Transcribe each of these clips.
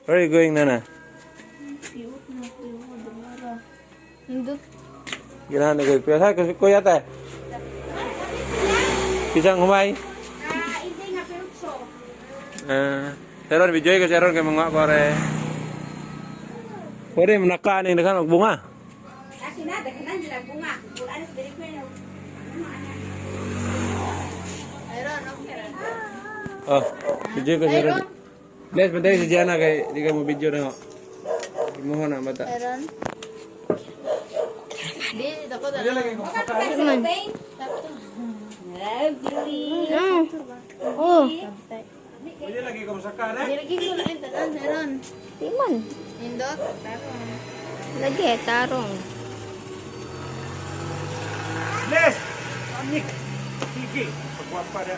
Where are you going, Nana? Hindot. Ginahan na kayo. Piyasa, kuya tayo. Pisang humay. Hindi nga perutso. Seron, video ko seron kay mga kore. Pwede, manakanin na ka, bunga. Akin na, daghanan nila bunga. Bulan sa diri ko yun. Ayron, okay. Oh, video ko seron. Les, bantay si Jana kay di ka mo video na ho. Imuho na mata. Ayron. Di, ako na. Oh. Pwede lagi ka masaka na. Nilagay ko lang yung tanan, Ayron. Timon. Hindot, tarong. Lagi, tarong. Les! Amik! Kiki! Pagwapa na.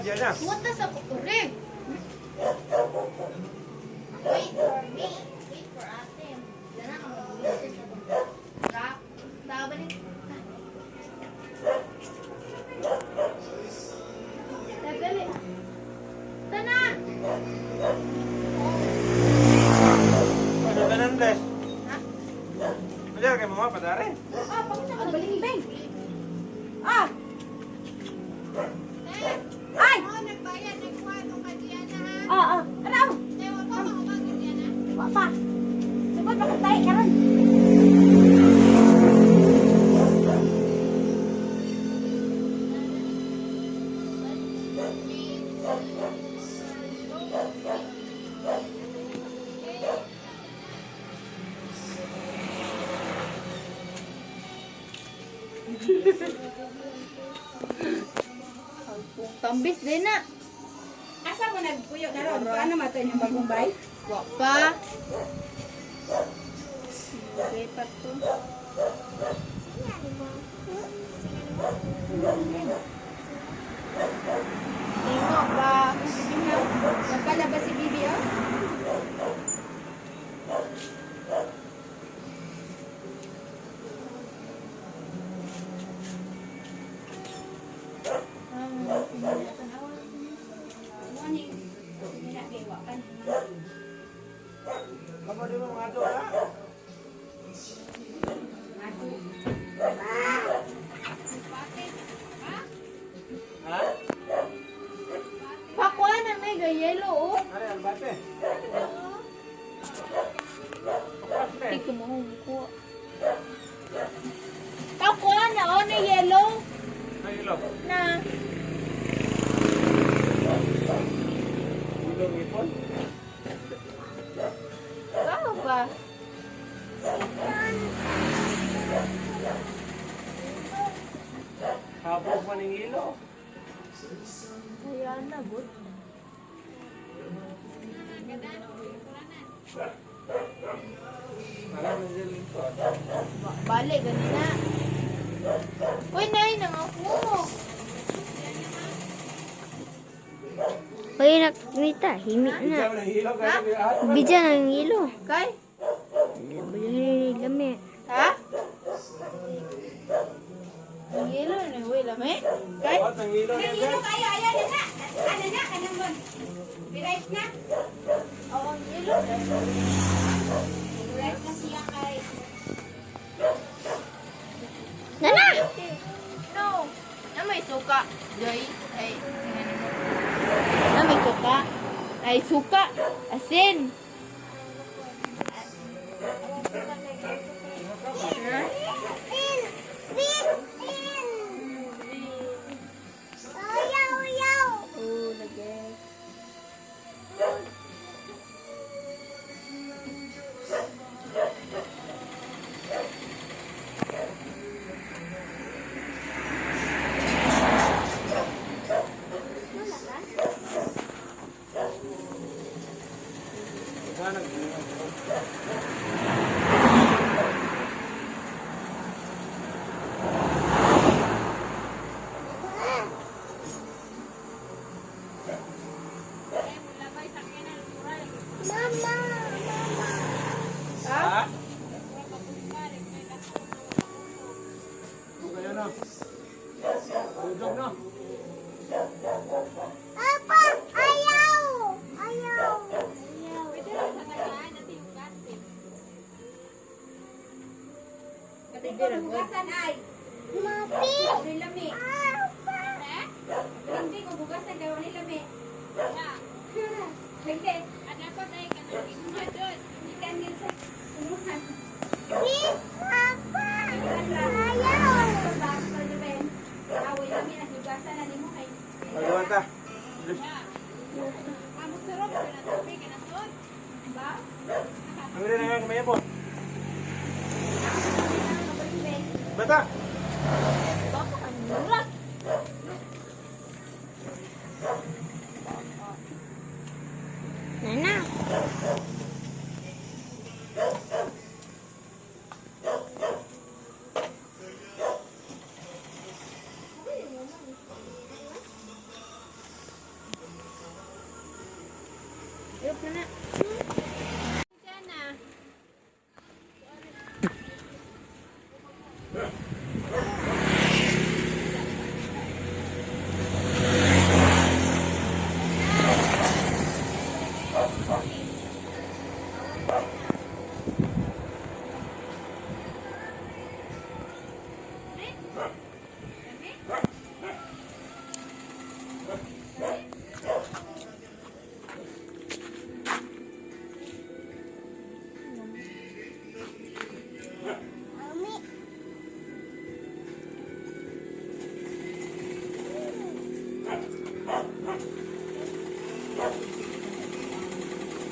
Diyan na. Muta sa kukuring. Wait for me. Wait for ate. Diyan na ako mag-visit sa rock. Tabalik. Tagali. Tana! Ano tanan, Les? Ha? Pwede kay mama padare. Bakit ako nagbaling-bang? Ah! Ay! Nagbayad, nagkuha nung kadiyan na ha? Oo. Ano? Ewan ko, makabagin yan ha? Wapa. Sugod pa kung tayo, karon. Tambis din na. Asa mo nagpuyo na ron? Paano matan yung bagong bay? Wapa. Okay pa to. Tingo ba? Nagkalabas si Bibi, oh? Kamu di mau ngado na? Ha? Pakuan na may gayelo oh. Are albate. Hindi ko mahungko. Pakuan na oh na yellow Ay ilo. na. Ilong ipon. Kau ba? Habog man ng ilo. Ayan na bud. Alam mo din ito. Balik ganina. Uy, nay nang ako. Hoy, nakita. Himik na. Ikaw na hilo kayo at. Bidyan ang hilo. Kay? Bili lami. Ha? Ang yelo na huy lami. Kay? At ang hilo niya. Hilo kayo, ayan na. Ano na, kanang mon. Direct na. Oo, ang yelo. Direct na siya kay. Nana! No. Na may suka. Joy. Ay. Na may suka. Ay, suka. Asin. Oh, nag-guess. Apa? Ayaw! Ayaw! Katiko bugasan ay. Mapi! Ni lami. Apa? Hindi ko bugasan kay wala lami. Hindi. Ano ko tay kanang inuha doon. Hindi kan din sa unuhan. Please, Papa! Ayaw! Away lami ang bugasan na nimo kay. Magawa ta. Amo sarap sa natubig kana son. Ba? Ang rin nga kamay po. Bata. Nana. Yuk, Nana.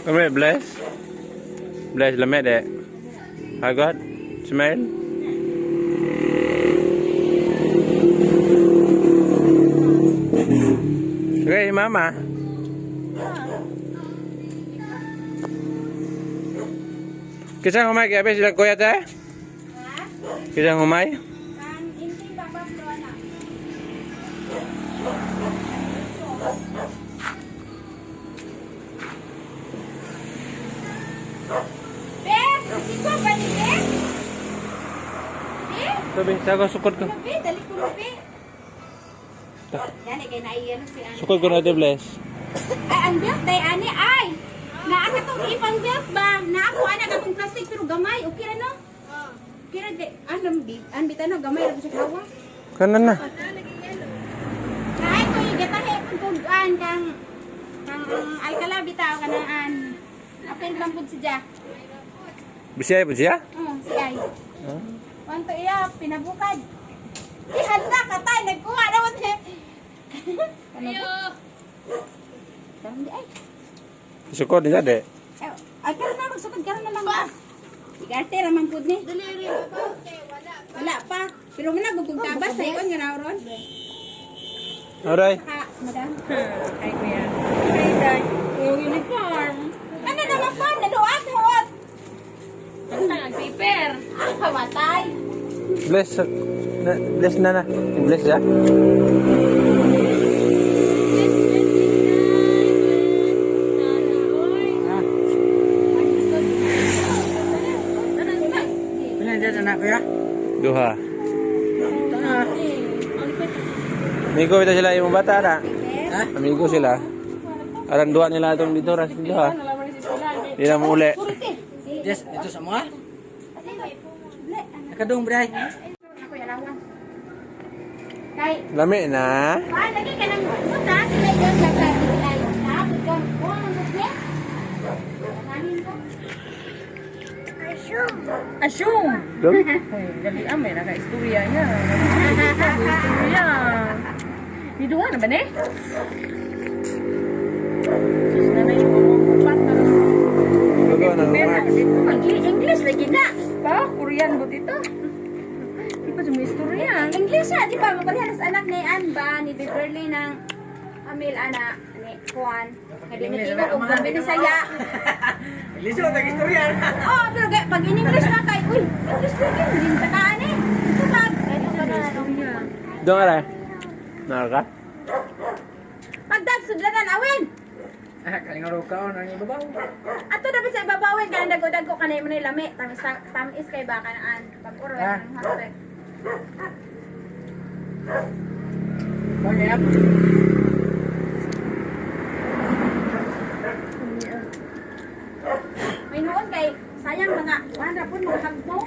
Come here, bless. Bless, lamig deh. I got smell. Okay, mama. Kisang humay kaya sila kuya tayo? Kisang humay? Kan inti babak doana. Bes, siko ba ni Bes? Bes, Sabi, sago sukod ko. lupi, dali ko lupi. Yan kay naiyan si Ana. Sukod ko na ito, bless. Ay, ang birthday ani ay. Na aka tong ipang birth ba? Na ako ana katong plastic pero gamay. Okay ra no? Okay ra de. An bitano gamay ra sa kawa. Kanan na. Ay ko gitahe pud kang alkala bitaw kanaan. Apil lang pud siya. Bisaya po siya? Si ay. Wanto iya pinabukad. Ihanda ka tay nagkuha naman he. Ayo. Dami ay. Sukod niya, de. Ay karon na magsukod karon na lang ba? Igarte ra man pud ni. Wala pa. Pero muna gugong tabas sa ikon nga ron. Alright. Ha, madam. Ay kuya. Ay day. Yung uniform. Ano naman pa? Naduat hot. Ano ang zipper? Ah, kamatay. Bless. Bless na na. Bless ya. Duha. Amigo ito sila yung bata na. Amigo sila. Aran dua nila itong dito ras duha. Di na mo uli. Yes, ito sa mga. Nakadong, bray. Ako yalawan. Kay, Lami na. lagi ka ng puta, sila yun nagsabi sila. Nakapit ka, kuha ng bukle. Kanin ko. Asyong. Dum. Dali may naka-istorya niya. Naka-istorya. Hiduwa na ba ne? Sus na na yung pagpapat na lang. Lugo na lumak. English lagi na. Pa, Korean mo dito. Di pa may istorya. English siya, di ba? Mapaghalas anak ni Ann ba, ni Beverly ng Amil, ana, ni Juan. Nga di natinag og gambi ni saya. Liso, tag-istorya. Oh, pero pag in English na kay, uy, English lagi, hindi takaan eh. Ito lang. Doon ka rin. Naka? Pagdag, sudlanan, awin. Kalingaro ka, ano yung babaw? Ato dapat sa ibabawin, kanang dago-dago kanay mo na lami. Tamis kay ba kanaan. Pag-uro, Ah. ng hotdog. Bakit? May noon kay sayang mga wala po mga hagbo.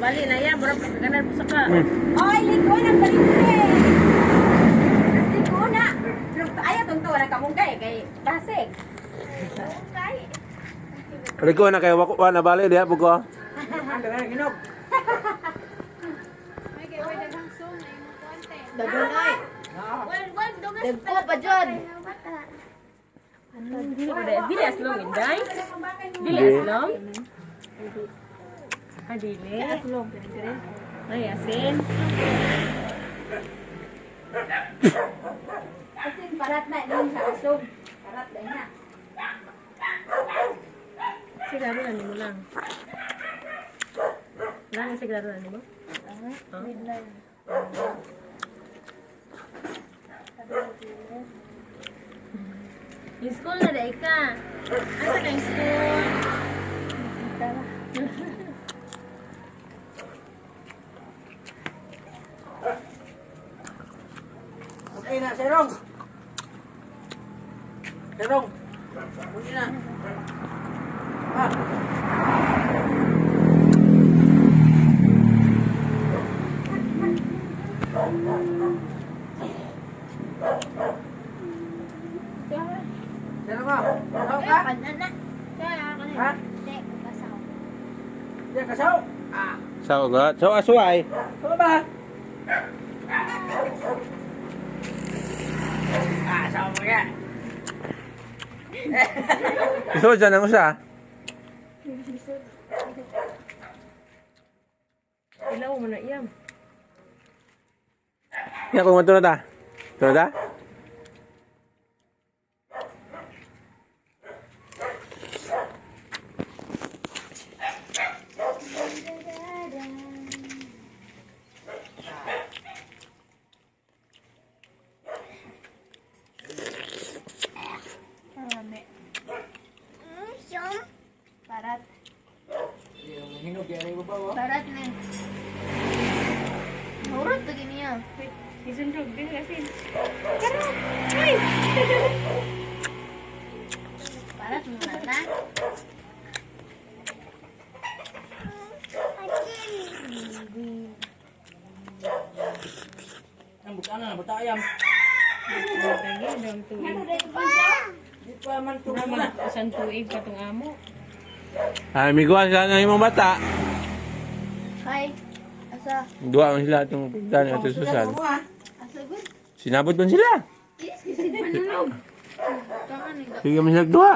Bali na yan, bro. Kanan po sa ka. Oy, ligo ng balite. Ligo na. Ayaw tong tuwa na kamunggay kay basig. Kamunggay. Riko na kayo wako na bali diha bugo. Ang dami ng inog. May kay way daghang song na imong kuwante. Dagunay. Wal dugas Dagko pa dyan. Dili aslong inday. Dili aslong. Dili. Aslong. Ay, asin. Asin parat na nung sa asog. Parat na na. Sigaro na mo lang. Lang sigaro na mo? Yung school na dahil ka. Asa ka yung school? Okay na, Serong. Serong. Okay na. Ah. Serong mo. Serong ka? Panana. Kaya kanina. Ha? Hindi, kasaw. Diyan kasaw. Ah. Sao ga? So asway. Ano ba? Ah, sawa mo yan. Iso dyan ang usa. Ilaw mo na iyam. Ya kung matunod ta. Tunod ta? Siyom. Parat. Yung hinog yan ay babaw. Parat na. Murot to gini ya. Isundog din kasi. Parat muna na. Ang bukaan na, buta ayam. Di pa man ito na. Isang tuig pa itong amo. Ay, may guwan sila ng imong bata. Hi. Asa? Dua man sila itong dani at susan. Asa gud? Sinabot man sila. Yes, kasi manulog. Tangan ni. Sige man sila dua.